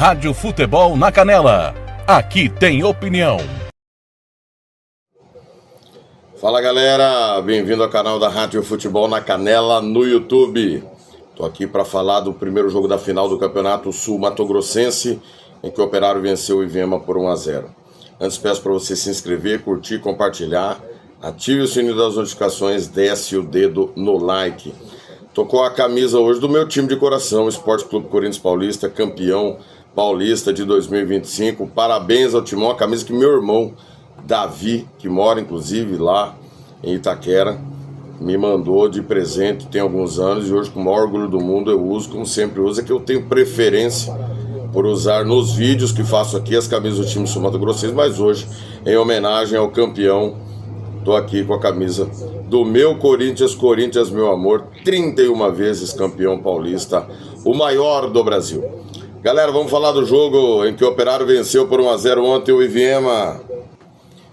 Rádio Futebol na Canela. Aqui tem opinião. Fala galera, bem-vindo ao canal da Rádio Futebol na Canela no YouTube. Tô aqui para falar do primeiro jogo da final do Campeonato Sul-Mato-Grossense, em que o Operário venceu o Ivinhema por 1-0. Antes peço para você se inscrever, curtir, compartilhar, ative o sininho das notificações, desce o dedo no like. Tô com a camisa hoje do meu time de coração, Esporte Clube Corinthians Paulista, campeão paulista de 2025. Parabéns ao Timão, a camisa que meu irmão Davi, que mora inclusive lá em Itaquera, me mandou de presente tem alguns anos, e hoje com o maior orgulho do mundo eu uso, como sempre uso, é que eu tenho preferência por usar nos vídeos que faço aqui as camisas do time sul-mato-grossense, mas hoje, em homenagem ao campeão, tô aqui com a camisa do meu Corinthians, Corinthians meu amor, 31 vezes campeão paulista, o maior do Brasil. Galera, vamos falar do jogo em que o Operário venceu por 1-0 ontem o Ivinhema.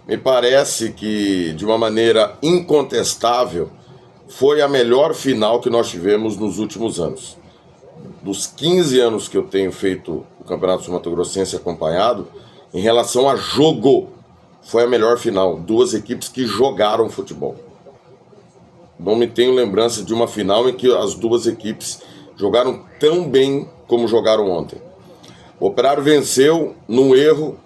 Me parece que, de uma maneira incontestável, foi a melhor final que nós tivemos nos últimos anos. Dos 15 anos que eu tenho feito o Campeonato Sul-Mato-Grossense acompanhado, em relação a jogo, foi a melhor final. Duas equipes que jogaram futebol. Não me tenho lembrança de uma final em que as duas equipes jogaram tão bem como jogaram ontem. O Operário venceu num erro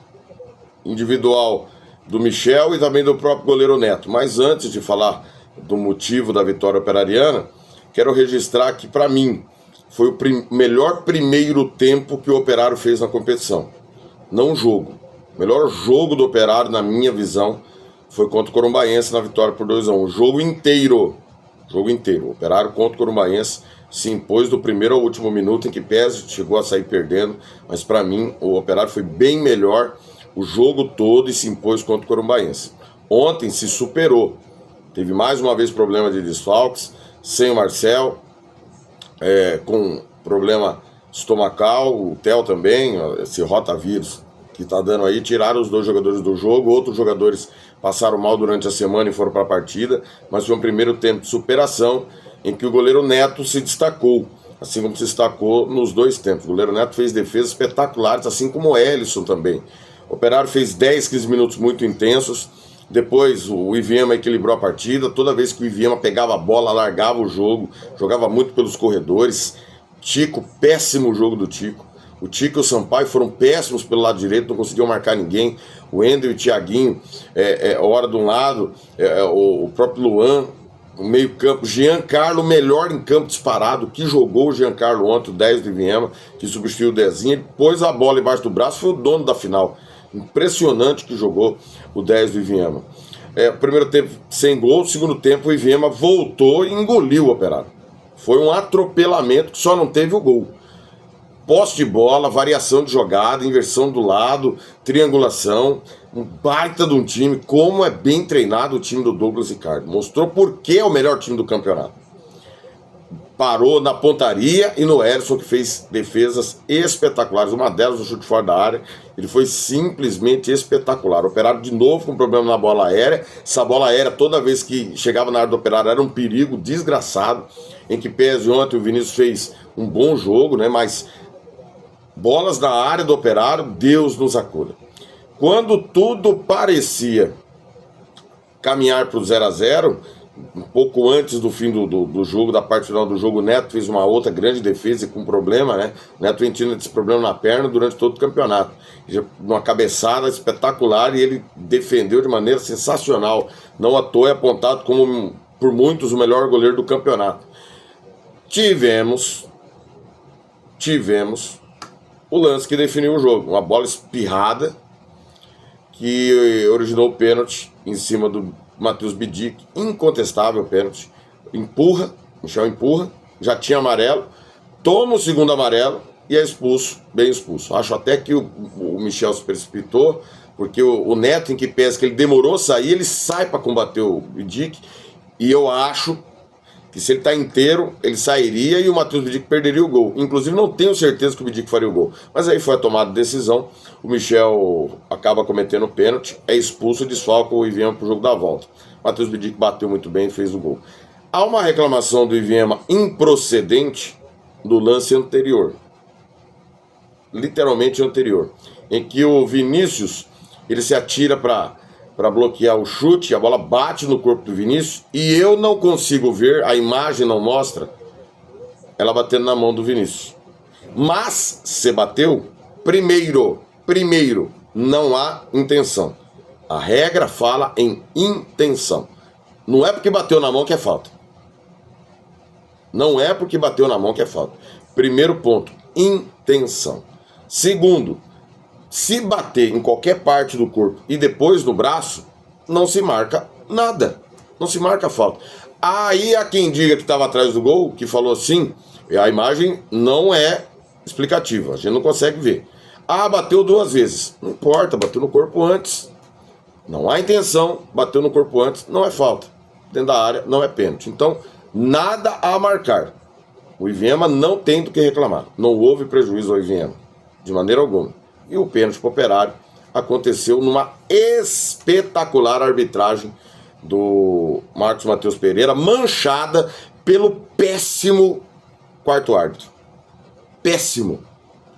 individual do Michel e também do próprio goleiro Neto. Mas antes de falar do motivo da vitória operariana, quero registrar que, para mim, foi o melhor primeiro tempo que o Operário fez na competição. Não o jogo. O melhor jogo do Operário, na minha visão, foi contra o Corumbaense na vitória por 2-1. O jogo inteiro. Jogo inteiro. O Operário contra o Corumbaense se impôs do primeiro ao último minuto, em que Pérez chegou a sair perdendo. Mas para mim, o Operário foi bem melhor o jogo todo e se impôs contra o Corumbaense. Ontem se superou. Teve mais uma vez problema de desfalques, sem o Marcel, com problema estomacal, o Theo também, esse rotavírus que está dando aí, tiraram os dois jogadores do jogo, outros jogadores passaram mal durante a semana e foram para a partida, mas foi um primeiro tempo de superação em que o goleiro Neto se destacou, assim como se destacou nos dois tempos. O goleiro Neto fez defesas espetaculares, assim como o Elisson também. O Operário fez 10, 15 minutos muito intensos, depois o Ivinhema equilibrou a partida. Toda vez que o Ivinhema pegava a bola, largava o jogo, jogava muito pelos corredores. Tico, péssimo jogo do Tico. O Tico e o Sampaio foram péssimos pelo lado direito, não conseguiam marcar ninguém. O Ender e o Thiaguinho, hora de um lado, o próprio Luan, o meio campo. Giancarlo, melhor em campo disparado, que jogou o Giancarlo ontem, o 10 do Ivinhema, que substituiu o Dezinho. Ele pôs a bola embaixo do braço, foi o dono da final. Impressionante que jogou o 10 do Ivinhema. Primeiro tempo sem gol, segundo tempo o Ivinhema voltou e engoliu o Operário. Foi um atropelamento que só não teve o gol. Posse de bola, variação de jogada, inversão do lado, triangulação, um baita de um time, como é bem treinado o time do Douglas Ricardo. Mostrou por que é o melhor time do campeonato. Parou na pontaria e no Elisson, que fez defesas espetaculares. Uma delas no chute fora da área. Ele foi simplesmente espetacular. O Operário de novo com problema na bola aérea. Essa bola aérea, toda vez que chegava na área do Operário, era um perigo desgraçado. Em que pese ontem o Vinícius fez um bom jogo, né? Mas bolas na área do Operário, Deus nos acuda. Quando tudo parecia caminhar para o 0-0, um pouco antes do fim do jogo, da parte final do jogo, o Neto fez uma outra grande defesa e com problema, né? O Neto vem tendo esse problema na perna durante todo o campeonato. Uma cabeçada espetacular e ele defendeu de maneira sensacional. Não à toa é apontado como, por muitos, o melhor goleiro do campeonato. Tivemos o lance que definiu o jogo. Uma bola espirrada que originou o pênalti em cima do Matheus Bidic, incontestável pênalti. Empurra, Michel empurra, já tinha amarelo, toma o segundo amarelo e é expulso, bem expulso. Acho até que o Michel se precipitou, porque o Neto, em que pese que ele demorou a sair, ele sai para combater o Bidic, e eu acho que se ele está inteiro, ele sairia e o Matheus Bidic perderia o gol. Inclusive, não tenho certeza que o Bidic faria o gol. Mas aí foi a tomada de decisão, o Michel acaba cometendo o pênalti, é expulso, desfalca o Ivinhema para o jogo da volta. O Matheus Bidic bateu muito bem e fez o gol. Há uma reclamação do Ivinhema improcedente do lance anterior. literalmente anterior, em que o Vinícius ele se atira para bloquear o chute, a bola bate no corpo do Vinícius e eu não consigo ver, a imagem não mostra ela batendo na mão do Vinícius. Mas se bateu, primeiro, não há intenção. A regra fala em intenção. Não é porque bateu na mão que é falta. Não é porque bateu na mão que é falta. Primeiro ponto, intenção. Segundo, se bater em qualquer parte do corpo e depois no braço, não se marca nada. Não se marca falta. Aí há quem diga que estava atrás do gol, que falou assim, a imagem não é explicativa, a gente não consegue ver. Ah, bateu 2 vezes. Não importa, bateu no corpo antes. Não há intenção, bateu no corpo antes, não é falta. Dentro da área, não é pênalti. Então, nada a marcar. O Ivinhema não tem do que reclamar. Não houve prejuízo ao Ivinhema, de maneira alguma. E o pênalti para o Operário aconteceu numa espetacular arbitragem do Marcos Matheus Pereira, manchada pelo péssimo quarto árbitro. Péssimo.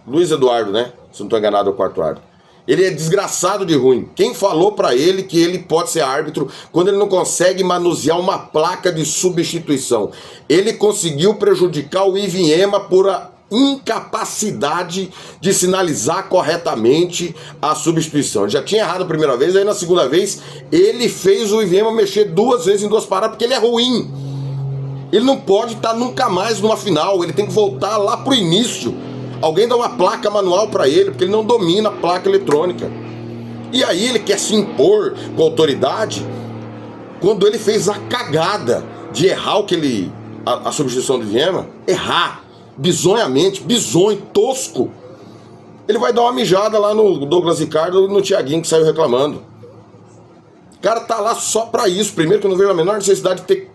Luiz Eduardo, né? Se não estou enganado, é o quarto árbitro. Ele é desgraçado de ruim. Quem falou pra ele que ele pode ser árbitro quando ele não consegue manusear uma placa de substituição? Ele conseguiu prejudicar o Ivinhema por a incapacidade de sinalizar corretamente a substituição. Ele já tinha errado a primeira vez, aí na segunda vez ele fez o Ivinhema mexer 2 vezes em 2 paradas porque ele é ruim. Ele não pode estar nunca mais numa final, ele tem que voltar lá pro início. Alguém dá uma placa manual para ele, porque ele não domina a placa eletrônica. E aí ele quer se impor com autoridade quando ele fez a cagada de errar a substituição do Ivinhema, errar, bizonhamente, bizonho, tosco. Ele vai dar uma mijada lá no Douglas Ricardo e no Thiaguinho que saiu reclamando. O cara tá lá só pra isso. Primeiro que eu não vejo a menor necessidade de ter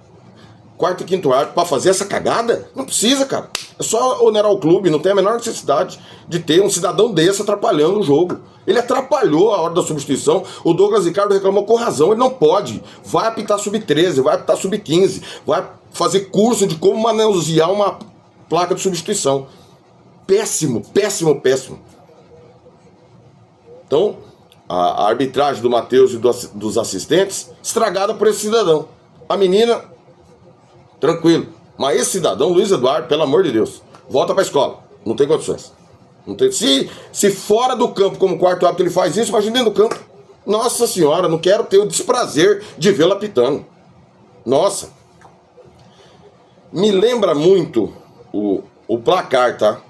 4º e 5º árbitro pra fazer essa cagada. Não precisa, cara. É só onerar o clube, não tem a menor necessidade de ter um cidadão desse atrapalhando o jogo. Ele atrapalhou a hora da substituição. O Douglas Ricardo reclamou com razão. Ele não pode. Vai apitar sub-13, vai apitar sub-15, vai fazer curso de como manusear uma placa de substituição. Péssimo, péssimo, péssimo. Então, a arbitragem do Matheus e dos assistentes estragada por esse cidadão. A menina, tranquilo. Mas esse cidadão, Luiz Eduardo, pelo amor de Deus, volta pra escola. Não tem condições. Não tem... Se fora do campo, como quarto árbitro, ele faz isso, imagina dentro do campo. Nossa senhora, não quero ter o desprazer de vê-lo apitando. Nossa. Me lembra muito o placar, tá?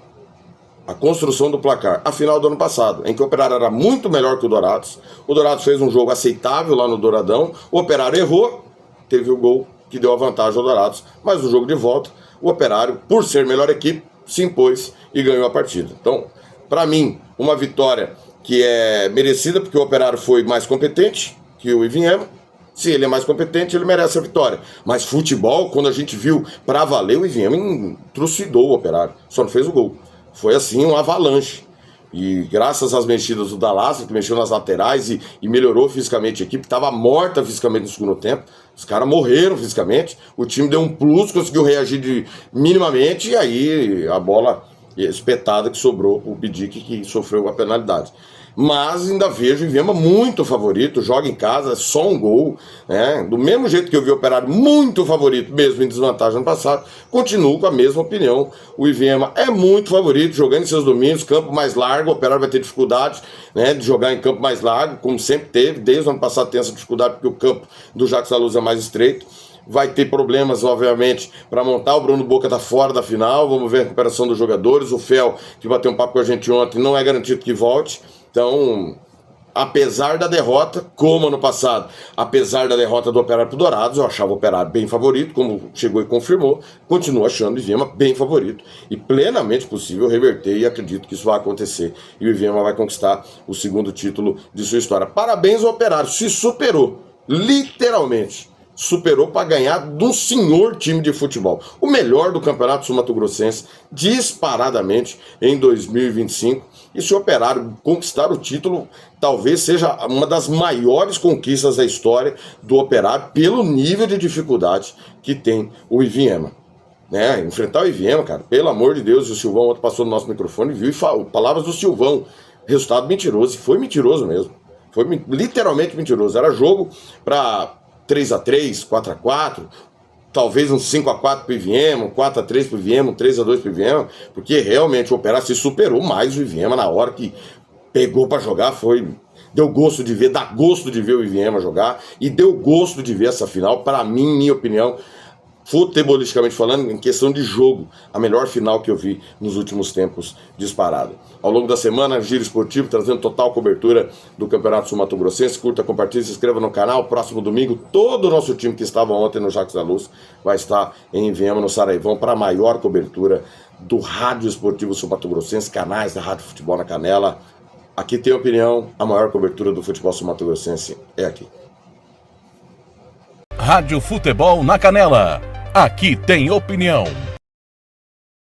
A construção do placar. A final do ano passado, em que o Operário era muito melhor que o Dourados. O Dourados fez um jogo aceitável lá no Douradão. O Operário errou, teve o gol que deu a vantagem ao Dourados, mas no jogo de volta, o Operário, por ser melhor equipe, se impôs e ganhou a partida. Então, para mim, uma vitória que é merecida, porque o Operário foi mais competente que o Ivinhema. Se ele é mais competente, ele merece a vitória. Mas futebol, quando a gente viu para valer, o Ivinhema trucidou o Operário, só não fez o gol. Foi assim, um avalanche. E graças às mexidas do Dallassi, que mexeu nas laterais e melhorou fisicamente a equipe, estava morta fisicamente no segundo tempo. Os caras morreram fisicamente. O time deu um plus, conseguiu reagir minimamente. E aí a bola espetada que sobrou para o Bidic, que sofreu a penalidade. Mas ainda vejo o Ivinhema muito favorito, joga em casa, é só um gol, né? Do mesmo jeito que eu vi o Operário muito favorito, mesmo em desvantagem no passado, continuo com a mesma opinião. O Ivinhema é muito favorito, jogando em seus domínios, campo mais largo. O Operário vai ter dificuldade, né, de jogar em campo mais largo, como sempre teve, desde o ano passado tem essa dificuldade, porque o campo do Jacques da Luz é mais estreito. Vai ter problemas, obviamente, para montar. O Bruno Boca tá fora da final, vamos ver a recuperação dos jogadores. O Fel, que bateu um papo com a gente ontem, não é garantido que volte. Então, apesar da derrota, como ano passado, apesar da derrota do Operário pro Dourados, eu achava o Operário bem favorito, como chegou e confirmou, continuo achando o Ivinhema bem favorito e plenamente possível reverter, e acredito que isso vai acontecer, e o Ivinhema vai conquistar o 2º título de sua história. Parabéns ao Operário, se superou, literalmente. Superou para ganhar de um senhor time de futebol. O melhor do Campeonato Sul-Mato-Grossense, disparadamente, em 2025. E se o Operário conquistar o título, talvez seja uma das maiores conquistas da história do Operário, pelo nível de dificuldade que tem o Ivinhema. né? Enfrentar o Iviema, cara, pelo amor de Deus. E o Silvão ontem passou no nosso microfone e viu, e palavras do Silvão, resultado mentiroso, e foi mentiroso mesmo. Foi literalmente mentiroso. Era jogo para 3-3, 4-4, talvez um 5-4 pro Iviema, um 4-3 pro Iviema, um 3-2 pro Iviema, porque realmente o Operário se superou mais o Iviema na hora que pegou para jogar. Deu gosto de ver, dá gosto de ver o Iviema jogar, e deu gosto de ver essa final. Para mim, minha opinião, futebolisticamente falando, em questão de jogo, a melhor final que eu vi nos últimos tempos, disparado. Ao longo da semana, Giro Esportivo trazendo total cobertura do Campeonato Sul-Mato-Grossense. Curta, compartilhe, se inscreva no canal. Próximo domingo, todo o nosso time que estava ontem no Jacques da Luz vai estar em Iviema, no Saraivão, para a maior cobertura do Rádio Esportivo Sul-Mato-Grossense, canais da Rádio Futebol na Canela. Aqui tem opinião, a maior cobertura do futebol sul-mato-grossense é aqui. Rádio Futebol na Canela. Aqui tem opinião.